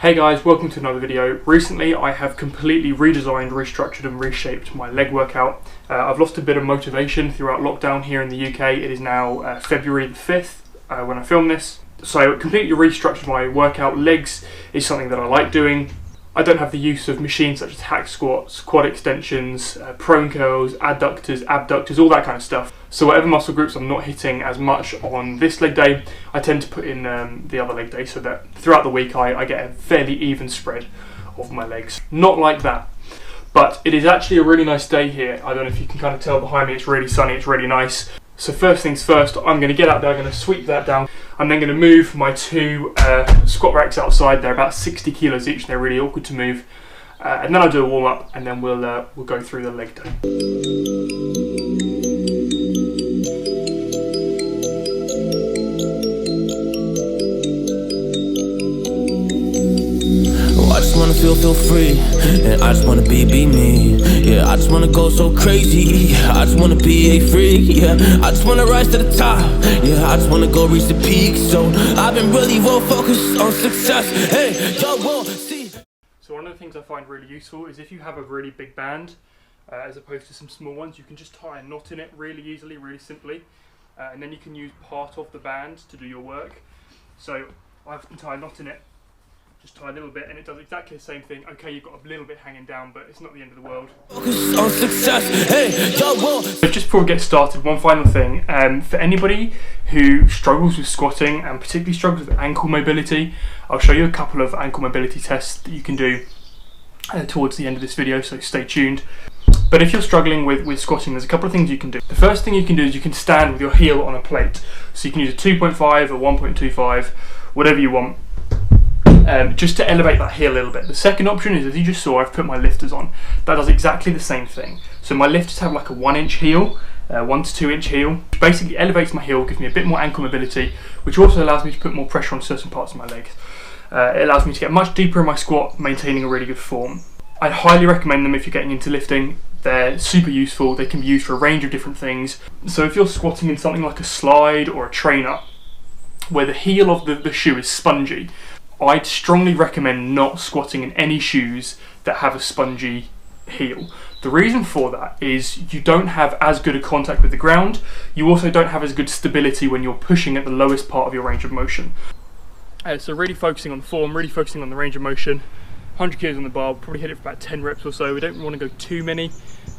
Hey guys, welcome to another video. Recently I have completely redesigned, restructured and reshaped my leg workout. I've lost a bit of motivation throughout lockdown here in the UK. It is now February the 5th when I film this. So completely restructured my workout. Legs is something that I like doing. I don't have the use of machines such as hack squats, quad extensions, prone curls, adductors, abductors, all that kind of stuff. So whatever muscle groups I'm not hitting as much on this leg day, I tend to put in the other leg day so that throughout the week I get a fairly even spread of my legs. Not like that, but it is actually a really nice day here. I don't know if you can kind of tell behind me, it's really sunny, it's really nice. So first things first, I'm going to get out there, I'm going to sweep that down. I'm then going to move my two squat racks outside. They're about 60 kilos each, they're really awkward to move. And then I'll do a warm up and then we'll go through the leg day. I just wanna feel free, and I just wanna be me. Yeah, I just wanna go so crazy. I just wanna be a freak. Yeah, I just wanna rise to the top. Yeah, I just wanna go reach the peak. So I've been really well focused on success. Hey, y'all won't see. So one of the things I find really useful is if you have a really big band, as opposed to some small ones, you can just tie a knot in it really easily, really simply, and then you can use part of the band to do your work. So I often tie a knot in it. Just tie a little bit and it does exactly the same thing. Okay, you've got a little bit hanging down, but it's not the end of the world. Focus on success. Hey, y'all won't. So just before we get started, one final thing. For anybody who struggles with squatting and particularly struggles with ankle mobility, I'll show you a couple of ankle mobility tests that you can do towards the end of this video, so stay tuned. But if you're struggling with squatting, there's a couple of things you can do. The first thing you can do is you can stand with your heel on a plate. So you can use a 2.5 or 1.25, whatever you want. Just to elevate that heel a little bit. The second option is, as you just saw, I've put my lifters on. That does exactly the same thing. So my lifters have like a 1 inch heel, 1 to 2 inch heel, which basically elevates my heel, gives me a bit more ankle mobility, which also allows me to put more pressure on certain parts of my legs. It allows me to get much deeper in my squat, maintaining a really good form. I highly recommend them if you're getting into lifting. They're super useful, they can be used for a range of different things. So if you're squatting in something like a slide or a trainer, where the heel of the shoe is spongy, I'd strongly recommend not squatting in any shoes that have a spongy heel. The reason for that is you don't have as good a contact with the ground. You also don't have as good stability when you're pushing at the lowest part of your range of motion. So really focusing on form, really focusing on the range of motion. 100 kilos on the bar, we'll probably hit it for about 10 reps or so. We don't want to go too many,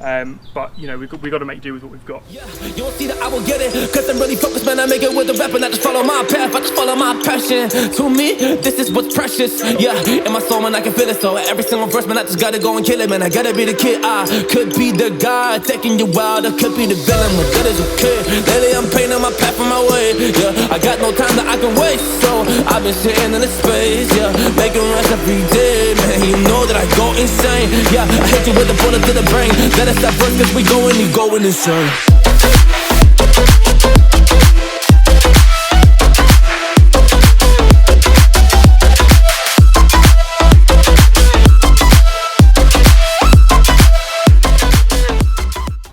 but you know, we've got to make do with what we've got. Yeah, you'll see that I will get it, cause I'm really focused, man. I make it with the rap and I just follow my path, I just follow my passion. To me, this is what's precious. Yeah, in my soul, man, I can feel it. So every single verse, man, I just gotta go and kill it, man. I gotta be the kid. I could be the guy taking you wild, I could be the villain, but good as a kid. Lately I'm painting my path on my way. Yeah, I got no time that I can waste, so I've been sitting in the space. Yeah, making rest every day, man. You know that I go insane. Yeah, I hit you with a bullet to the brain. Let us stop first cause we going insane.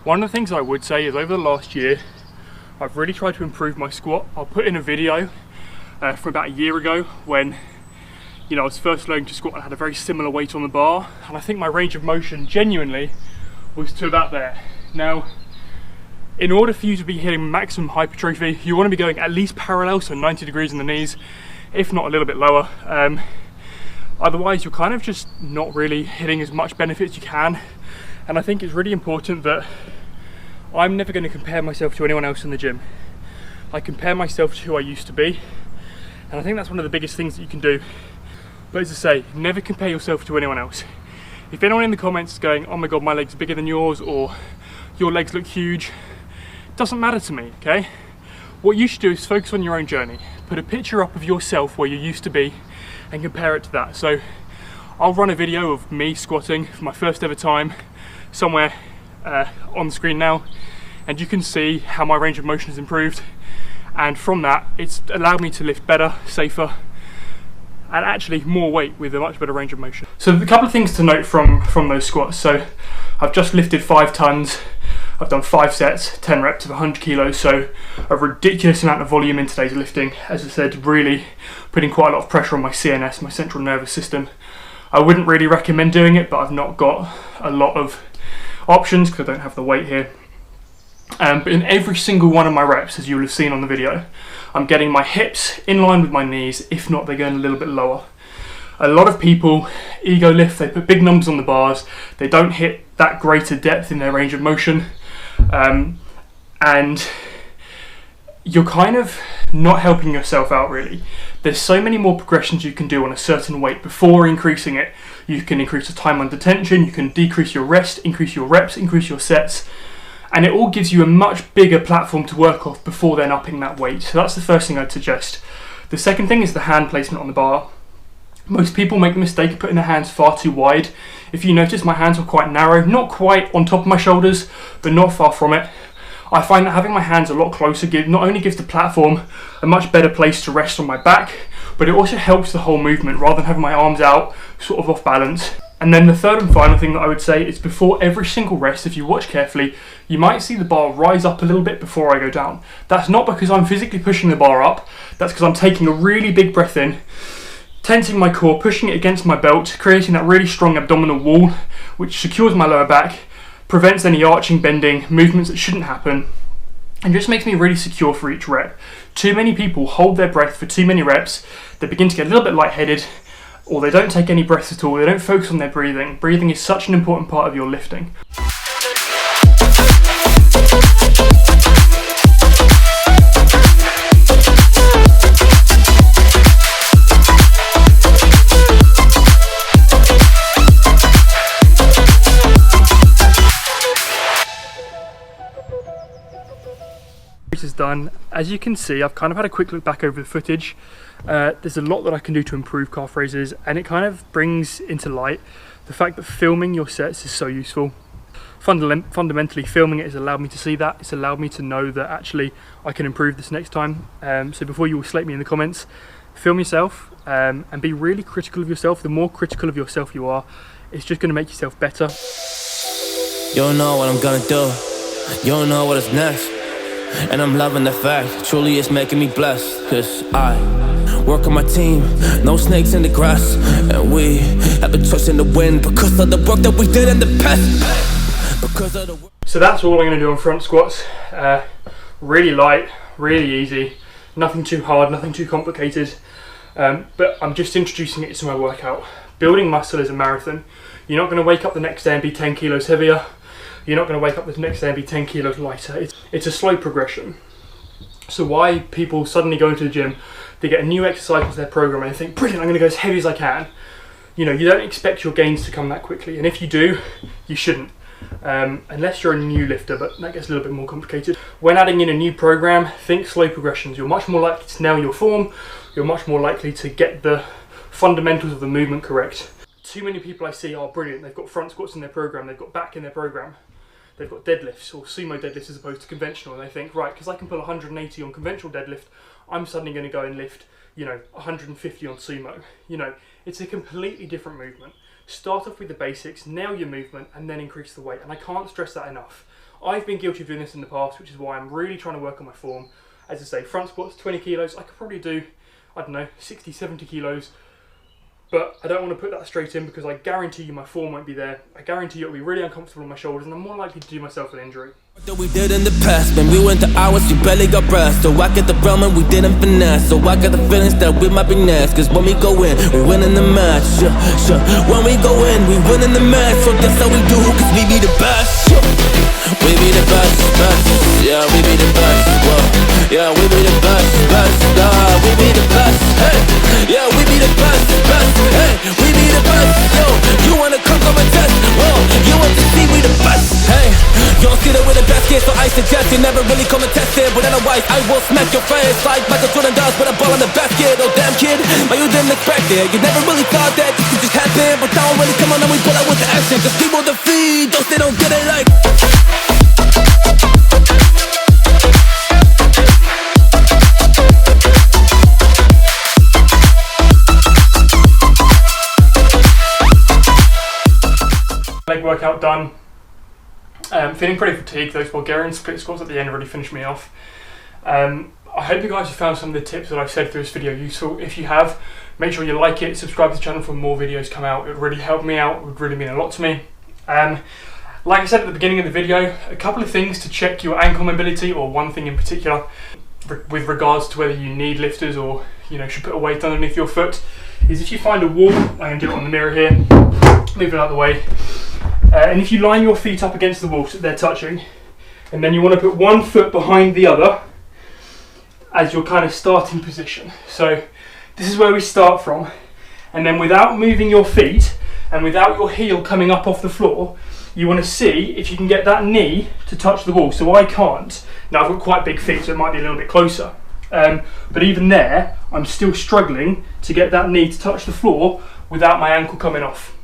One of the things I would say is over the last year, I've really tried to improve my squat. I'll put in a video from about a year ago when I was first learning to squat and had a very similar weight on the bar, and I think my range of motion genuinely was to about there. Now, in order for you to be hitting maximum hypertrophy, you want to be going at least parallel, so 90 degrees in the knees, if not a little bit lower. Otherwise, you're kind of just not really hitting as much benefit as you can, and I think it's really important that I'm never going to compare myself to anyone else in the gym. I compare myself to who I used to be, and I think that's one of the biggest things that you can do. But as I say, never compare yourself to anyone else. If anyone in the comments is going, oh my god, my legs are bigger than yours, or your legs look huge, it doesn't matter to me, okay? What you should do is focus on your own journey. Put a picture up of yourself where you used to be and compare it to that. So I'll run a video of me squatting for my first ever time somewhere on the screen now, and you can see how my range of motion has improved. And from that, it's allowed me to lift better, safer, and actually more weight with a much better range of motion. So a couple of things to note from those squats. So I've just lifted 5 tons. I've done 5 sets, 10 reps of 100 kilos, so a ridiculous amount of volume in today's lifting. As I said, really putting quite a lot of pressure on my CNS, my central nervous system. I wouldn't really recommend doing it, but I've not got a lot of options because I don't have the weight here. But in every single one of my reps, as you will have seen on the video, I'm getting my hips in line with my knees, if not they're going a little bit lower. A lot of people ego lift, they put big numbers on the bars, they don't hit that greater depth in their range of motion, and you're kind of not helping yourself out really. There's so many more progressions you can do on a certain weight before increasing it. You can increase the time under tension, you can decrease your rest, increase your reps, increase your sets, and it all gives you a much bigger platform to work off before then upping that weight. So that's the first thing I'd suggest. The second thing is the hand placement on the bar. Most people make the mistake of putting their hands far too wide. If you notice, my hands are quite narrow, not quite on top of my shoulders, but not far from it. I find that having my hands a lot closer not only gives the platform a much better place to rest on my back, but it also helps the whole movement rather than having my arms out, sort of off balance. And then the third and final thing that I would say is before every single rest, if you watch carefully, you might see the bar rise up a little bit before I go down. That's not because I'm physically pushing the bar up, that's because I'm taking a really big breath in, tensing my core, pushing it against my belt, creating that really strong abdominal wall, which secures my lower back, prevents any arching, bending, movements that shouldn't happen, and just makes me really secure for each rep. Too many people hold their breath for too many reps, they begin to get a little bit lightheaded, or they don't take any breaths at all, they don't focus on their breathing. Breathing is such an important part of your lifting. Is done. As you can see, I've kind of had a quick look back over the footage. There's a lot that I can do to improve calf raises, and it kind of brings into light the fact that filming your sets is so useful. Fundamentally, filming it has allowed me to see that. It's allowed me to know that actually I can improve this next time. So before you all slate me in the comments, film yourself and be really critical of yourself. The more critical of yourself you are, it's just going to make yourself better. You don't know what I'm gonna do. You don't know what is next. And I'm loving the fact, truly it's making me blessed. Cause I work on my team, no snakes in the grass. And we have a choice in the wind because of the work that we did in the past. Because of the So that's all I'm going to do on front squats. Really light, really easy, nothing too hard, nothing too complicated. But I'm just introducing it to my workout. Building muscle is a marathon. You're not going to wake up the next day and be 10 kilos heavier. You're not going to wake up the next day and be 10 kilos lighter. It's a slow progression. So why people suddenly go into the gym, they get a new exercise into their program and they think, brilliant, I'm going to go as heavy as I can. You know, you don't expect your gains to come that quickly. And if you do, you shouldn't. Unless you're a new lifter, but that gets a little bit more complicated. When adding in a new program, think slow progressions. You're much more likely to nail your form. You're much more likely to get the fundamentals of the movement correct. Too many people I see are brilliant. They've got front squats in their program, they've got back in their program. They've got deadlifts or sumo deadlifts as opposed to conventional, and they think, right, because I can pull 180 on conventional deadlift, I'm suddenly going to go and lift, 150 on sumo. It's a completely different movement. Start off with the basics, nail your movement, and then increase the weight. And I can't stress that enough. I've been guilty of doing this in the past, which is why I'm really trying to work on my form. As I say, front squats, 20 kilos, I could probably do, 60, 70 kilos. But I don't want to put that straight in because I guarantee you my form won't be there. I guarantee you it'll be really uncomfortable on my shoulders and I'm more likely to do myself an injury. that we did in the past, man, we went to hours, you barely got rest. So I get the realm and we didn't finesse. So I got the feelings that we might be next. Cause when we go in, we win in the match. Sure. When we go in, we win in the match. So that's how we do, cause we be the best. We be the best, best. Yeah, we be the best. Whoa. Yeah, we be the best, best. We be the best. Hey, yeah, we be the best, best. Hey, we be the best. Yo, you wanna come and test? Whoa, you want to see we the best? Hey, you don't see that we're the best kid, so I suggest you never really come and test it. But otherwise, I will smack your face like Michael Jordan does with a ball in the basket. Oh damn kid, but you didn't expect it. You never really thought that this could just happen. But now really come on and we pull out with the action. Cause people defeat those they don't get it like. Leg workout done. Feeling pretty fatigued. Those Bulgarian split squats at the end really finished me off. I hope you guys have found some of the tips that I've said through this video useful. If you have, make sure you like it, subscribe to the channel for more videos come out. It would really help me out, it would really mean a lot to me. Like I said at the beginning of the video, a couple of things to check your ankle mobility, or one thing in particular, with regards to whether you need lifters or should put a weight underneath your foot, is if you find a wall, I can do it on the mirror here, move it out of the way, and if you line your feet up against the wall so they're touching, and then you want to put one foot behind the other as your kind of starting position. So this is where we start from, and then without moving your feet and without your heel coming up off the floor, you want to see if you can get that knee to touch the wall. So I can't. Now I've got quite big feet, so it might be a little bit closer. But even there, I'm still struggling to get that knee to touch the floor without my ankle coming off.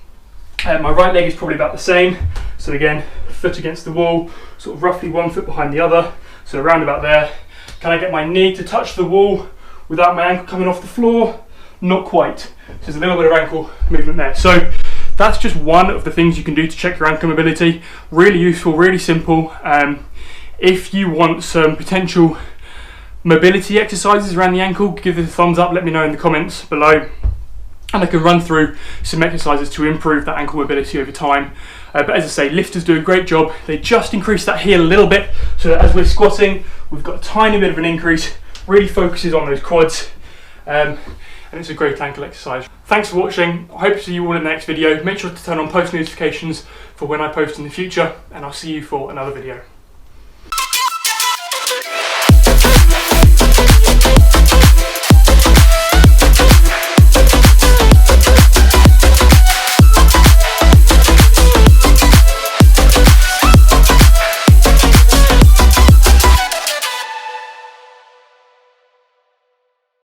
My right leg is probably about the same. So again, foot against the wall, sort of roughly 1 foot behind the other. So around about there. Can I get my knee to touch the wall without my ankle coming off the floor? Not quite. So there's a little bit of ankle movement there. So that's just one of the things you can do to check your ankle mobility. Really useful, really simple. If you want some potential mobility exercises around the ankle, give it a thumbs up, let me know in the comments below. And I can run through some exercises to improve that ankle mobility over time. But as I say, lifters do a great job. They just increase that heel a little bit, so that as we're squatting, we've got a tiny bit of an increase, really focuses on those quads. And it's a great ankle exercise. Thanks for watching. I hope to see you all in the next video. Make sure to turn on post notifications for when I post in the future, and I'll see you for another video.